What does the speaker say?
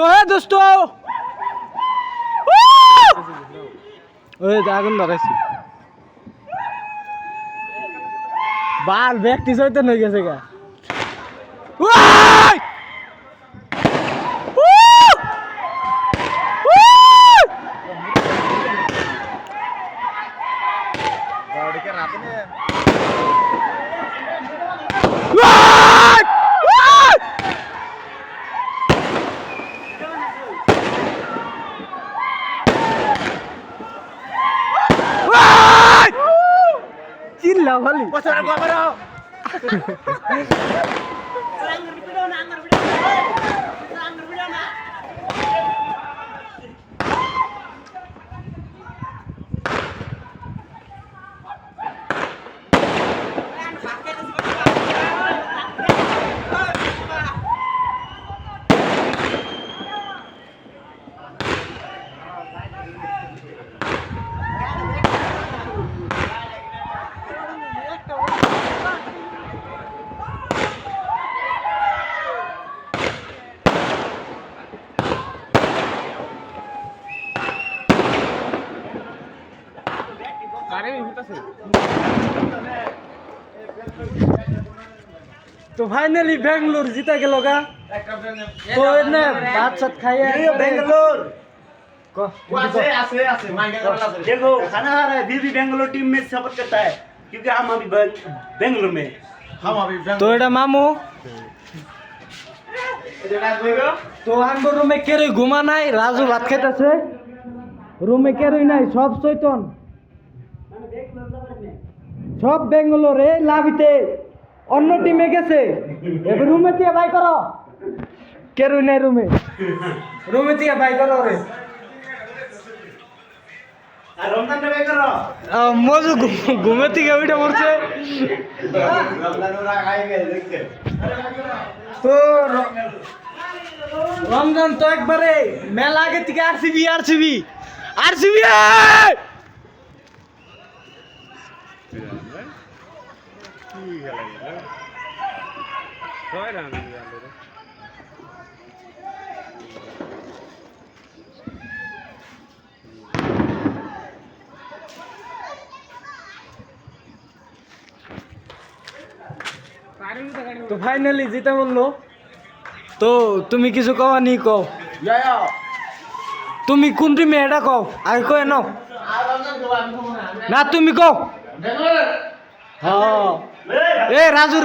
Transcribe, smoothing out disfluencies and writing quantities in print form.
तो है दोस्तों ওই আগুন ধরাইছি বাল ব্যক্তি সইতে হয়ে গেছে গা ওই गाड़ी के रात में চিল্লা ভালি बच्चा को मारो तो फाइनली बेंगलोर जीता गेलो का तो ने भात साथ खाइए बेंगलोर आसे देखो खाना आ रहा है फिर भी बेंगलोर टीम में सपोर्ट करता है क्योंकि हम अभी बेंगलोर में हम अभी तो এটা মামু তো আঙ্গো রুমে কেরই ঘুমা নাই রাজু ভাত খাইতেছে রুমে কেরই নাই সব চৈতন সব বেঙ্গালোরে লাভিতে অন্য টিমে গেছে এবার রুমে দিয়ে বাই করো কেরই নাই রুমে দিয়ে বাই করো রে আর রমজান রে করো মজু ঘুমে থেকে ওইটা মরছে তো রমজান তো একবারে মেলা আগে থেকে আরসিবি তো ফাইনালি জিতে বললো তো তুমি কিছু কওয়া নি কও তুমি কোন টিমে এটা কও আগে কয়ে নাও না তুমি কও হ্যাঁ এ রাজু